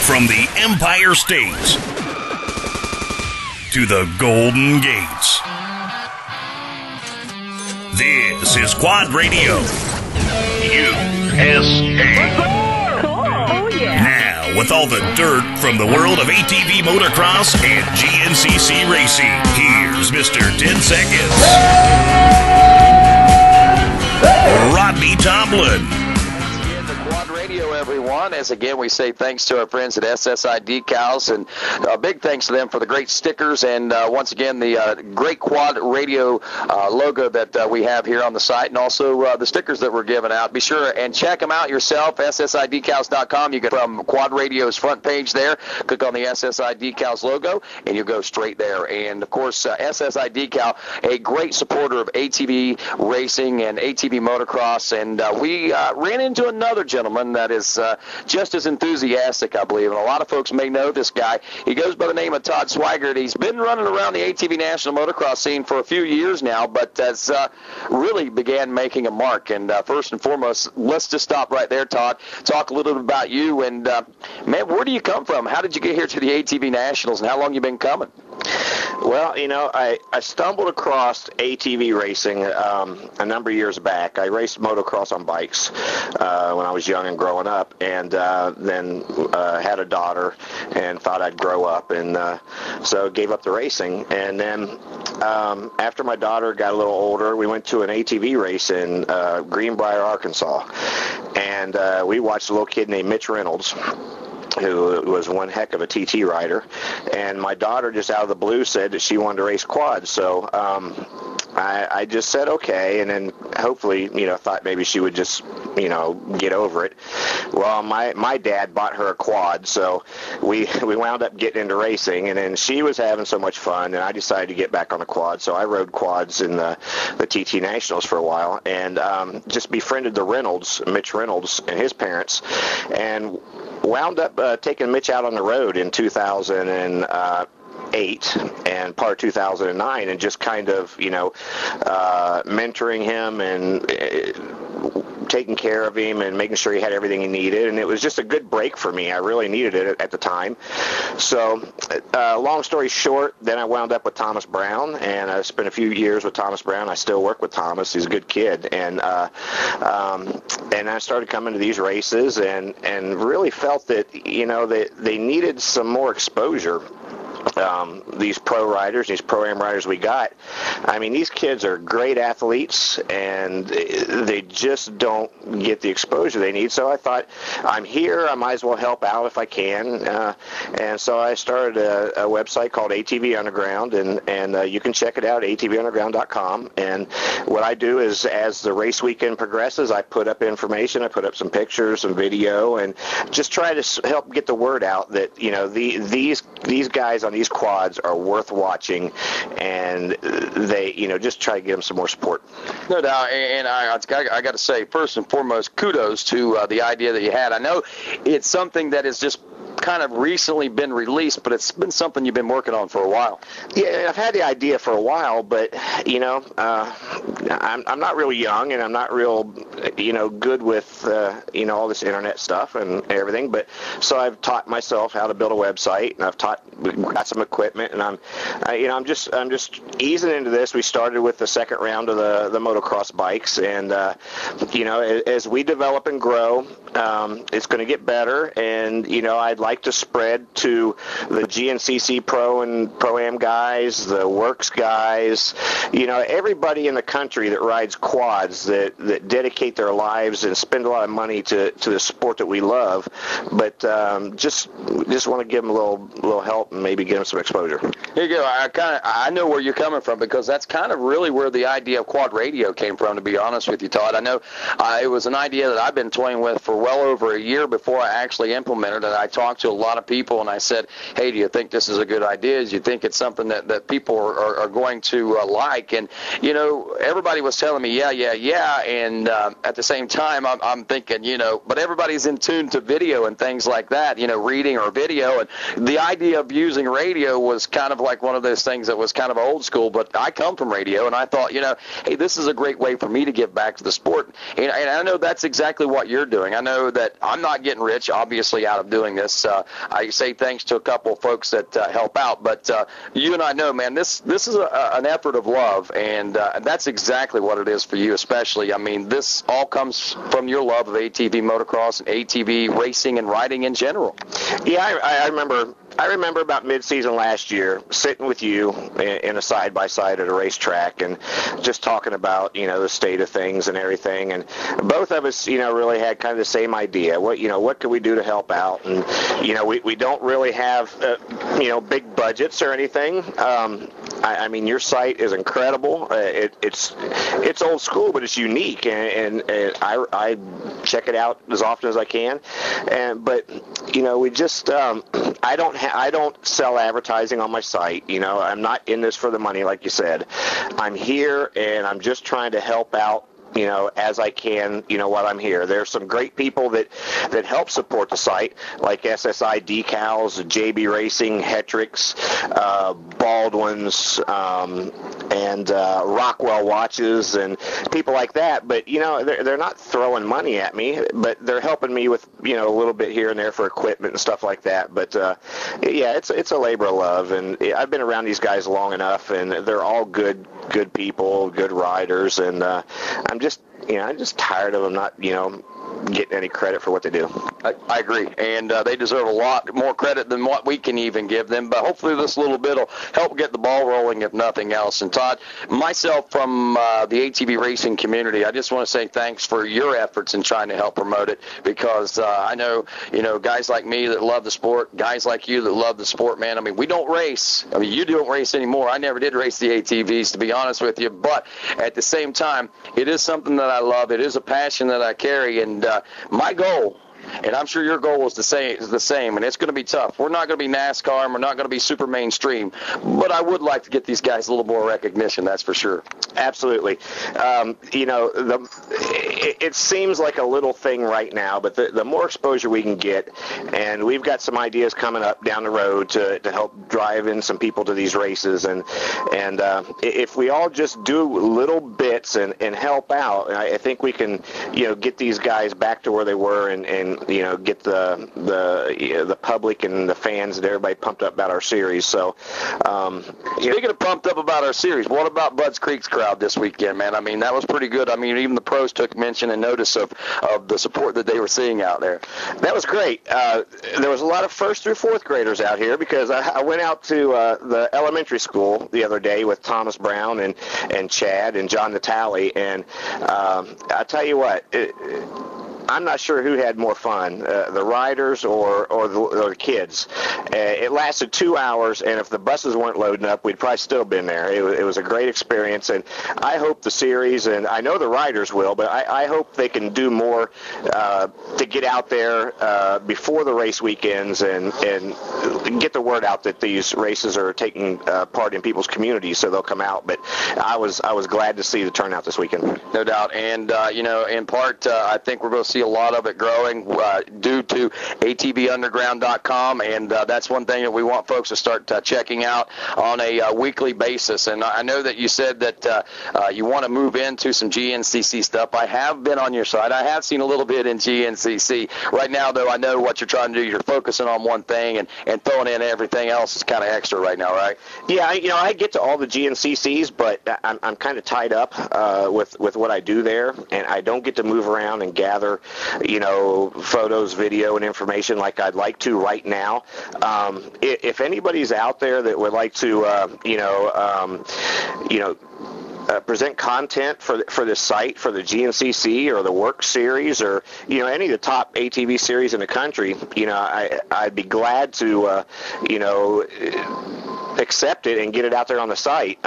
From the Empire State to the Golden Gates, this is Quad Radio USA. Oh, yeah. Now, with all the dirt from the world of ATV motocross and GNCC racing, here's Mr. 10 Seconds, Rodney Tomlin. Radio, everyone. As again, we say thanks to our friends at SSI Decals, and a big thanks to them for the great stickers and once again the great Quad Radio logo that we have here on the site, and also the stickers that we're giving out. Be sure and check them out yourself, SSIDecals.com. You can from Quad Radio's front page there, click on the SSI Decals logo, and you'll go straight there. And of course, SSI Decal, a great supporter of ATV racing and ATV motocross, and we ran into another gentleman that is just as enthusiastic, I believe, and a lot of folks may know this guy. He goes by the name of Todd Swiegart. He's been running around the ATV National Motocross scene for a few years now, but has really began making a mark. And first and foremost, let's just stop right there, Todd. Talk a little bit about you, and man, where do you come from? How did you get here to the ATV Nationals, and how long you been coming? Well, you know, I stumbled across ATV racing a number of years back. I raced motocross on bikes when I was young and growing up, and then had a daughter and thought I'd grow up, and so gave up the racing. And then after my daughter got a little older, we went to an ATV race in Greenbrier, Arkansas, and we watched a little kid named Mitch Reynolds, who was one heck of a TT rider, and my daughter just out of the blue said that she wanted to race quads, so I just said okay, and then hopefully, you know, thought maybe she would just, you know, get over it. Well, my dad bought her a quad, so we wound up getting into racing, and then she was having so much fun, and I decided to get back on a quad, so I rode quads in the TT Nationals for a while, and just befriended Mitch Reynolds and his parents, and wound up taking Mitch out on the road in 2008 and part of 2009, and just kind of, you know, mentoring him and taking care of him and making sure he had everything he needed. And it was just a good break for me. I really needed it at the time. So long story short, then I wound up with Thomas Brown, and I spent a few years with Thomas Brown. I still work with Thomas. He's a good kid. And I started coming to these races and really felt that, you know, they needed some more exposure. These pro riders, these pro-am riders we got, I mean, these kids are great athletes, and they just don't get the exposure they need. So I thought, I'm here, I might as well help out if I can. And so I started a website called ATV Underground, and you can check it out, atvunderground.com. And what I do is, as the race weekend progresses, I put up information, I put up some pictures, some video, and just try to help get the word out that, you know, these guys on these quads are worth watching, and they, you know, just try to give them some more support. No doubt, and I got to say, first and foremost, kudos to the idea that you had. I know it's something that is just kind of recently been released, but it's been something you've been working on for a while. Yeah, I've had the idea for a while, but, you know, I'm not real young, and I'm not real, you know, good with, you know, all this internet stuff and everything, but so I've taught myself how to build a website, and I've got some equipment, and I'm just easing into this. We started with the second round of the motocross bikes, and, you know, as we develop and grow, it's going to get better, and, you know, I'd like to spread to the GNCC Pro and Pro-Am guys, the Works guys, you know, everybody in the country that rides quads, that dedicate their lives and spend a lot of money to the sport that we love, but just want to give them a little help and maybe get them some exposure. Here you go. I know where you're coming from, because that's kind of really where the idea of Quad Radio came from, to be honest with you, Todd. I know it was an idea that I've been toying with for well over a year before I actually implemented it. I talked to a lot of people, and I said, hey, do you think this is a good idea? Do you think it's something that people are going to like? And, you know, everybody was telling me, yeah. And at the same time, I'm thinking, you know, but everybody's in tune to video and things like that, you know, reading or video. And the idea of using radio was kind of like one of those things that was kind of old school, but I come from radio, and I thought, you know, hey, this is a great way for me to give back to the sport. And I know that's exactly what you're doing. I know that I'm not getting rich, obviously, out of doing this. I say thanks to a couple of folks that help out. But you and I know, man, this is an effort of love, and that's exactly what it is for you, especially. I mean, this all comes from your love of ATV motocross and ATV racing and riding in general. Yeah, I remember about mid-season last year sitting with you in a side-by-side at a racetrack and just talking about, the state of things and everything. And both of us, really had kind of the same idea. What could we do to help out? And, we don't really have, big budgets or anything. I mean, your site is incredible. It's old school, but it's unique, and I check it out as often as I can. But we just I don't sell advertising on my site. I'm not in this for the money, like you said. I'm here, and I'm just trying to help out, as I can, while I'm here. There's some great people that help support the site, like SSI Decals, JB Racing, Hetrix, Baldwin's, and Rockwell Watches, and people like that. But, they're not throwing money at me, but they're helping me with, a little bit here and there for equipment and stuff like that. But, yeah, it's a labor of love, and I've been around these guys long enough, and they're all good people, good riders, and I'm just tired of them not, getting any credit for what they do. I agree, and they deserve a lot more credit than what we can even give them, but hopefully this little bit will help get the ball rolling, if nothing else. And Todd, myself from the ATV racing community, I just want to say thanks for your efforts in trying to help promote it, because I know, guys like me that love the sport, guys like you that love the sport, man. I mean, we don't race. I mean, you don't race anymore. I never did race the ATVs, to be honest with you, but at the same time, it is something that I love. It is a passion that I carry, and my goal, and I'm sure your goal is the same, and it's going to be tough. We're not going to be NASCAR, and we're not going to be super mainstream, but I would like to get these guys a little more recognition, that's for sure. Absolutely. It seems like a little thing right now, but the more exposure we can get, and we've got some ideas coming up down the road to help drive in some people to these races, and if we all just do little bits and help out, I think we can, get these guys back to where they were, and get the public and the fans and everybody pumped up about our series. So, speaking of pumped up about our series, what about Budds Creek's crowd this weekend, man? I mean, that was pretty good. I mean, even the pros took mention and notice of the support that they were seeing out there. That was great. There was a lot of first through fourth graders out here, because I went out to the elementary school the other day with Thomas Brown and Chad and John Natale, and I tell you what, I'm not sure who had more fun, the riders or the kids. It lasted 2 hours, and if the buses weren't loading up, we'd probably still been there. It was a great experience, and I hope the series, and I know the riders will, but I hope they can do more to get out there before the race weekends and get the word out that these races are taking part in people's communities, so they'll come out. But I was glad to see the turnout this weekend. No doubt, and in part, I think we're going to see a lot of it growing due to ATVUnderground.com, and that's one thing that we want folks to start checking out on a weekly basis. And I know that you said that you want to move into some GNCC stuff. I have been on your side. I have seen a little bit in GNCC. Right now, though, I know what you're trying to do. You're focusing on one thing, and throwing in everything else is kind of extra right now, right? Yeah, I get to all the GNCCs, but I'm kind of tied up with what I do there, and I don't get to move around and gather photos, video, and information like I'd like to right now. If anybody's out there that would like to, present content for this site, for the GNCC or the Work Series, or any of the top ATV series in the country, I'd be glad to accept it and get it out there on the site.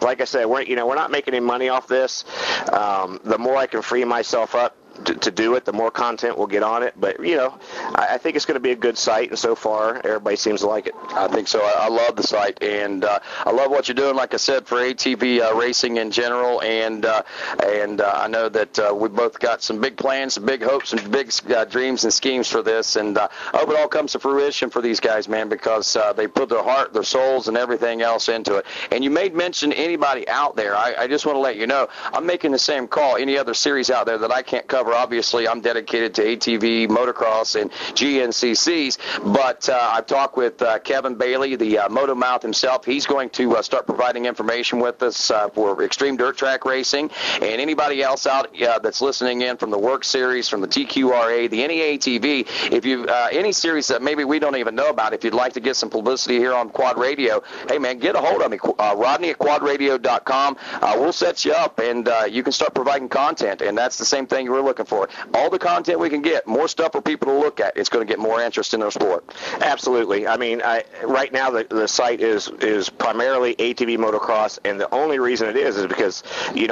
Like I said, we're not making any money off this. The more I can free myself up to do it, the more content we'll get on it. But I think it's going to be a good site, and so far everybody seems to like it. I think so. I love the site, and I love what you're doing, like I said, for ATV racing in general, and I know that we both got some big plans, some big hopes, and big dreams and schemes for this, and I hope it all comes to fruition for these guys, man, because they put their heart, their souls, and everything else into it. And you made mention anybody out there. I just want to let you know, I'm making the same call. Any other series out there that I can't cover whatever. Obviously, I'm dedicated to ATV, motocross, and GNCCs. But I've talked with Kevin Bailey, the Moto Mouth himself. He's going to start providing information with us for extreme dirt track racing. And anybody else out that's listening in from the Work Series, from the TQRA, the NEATV, if you any series that maybe we don't even know about, if you'd like to get some publicity here on Quad Radio, hey, man, get a hold of me, Rodney at quadradio.com. We'll set you up, and you can start providing content, and that's the same thing we're looking for. All the content we can get, more stuff for people to look at. It's going to get more interest in our sport. Absolutely. I mean, right now the site is primarily ATV motocross, and the only reason it is because,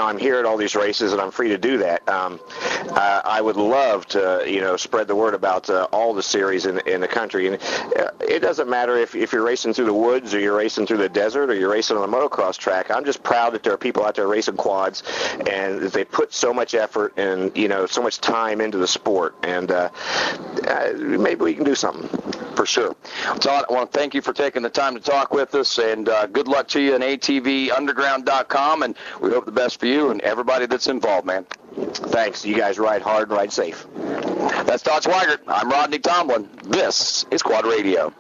I'm here at all these races, and I'm free to do that. I would love to, spread the word about all the series in the country. And it doesn't matter if you're racing through the woods or you're racing through the desert or you're racing on a motocross track. I'm just proud that there are people out there racing quads, and that they put so much effort and, so much time into the sport. And maybe we can do something. For sure. Todd, I want to thank you for taking the time to talk with us, and good luck to you on ATV UnderGround.com, and we hope the best for you and everybody that's involved, man. Thanks. You guys ride hard and ride safe. That's Todd Swiegart. I'm Rodney Tomlin. This is Quad Radio.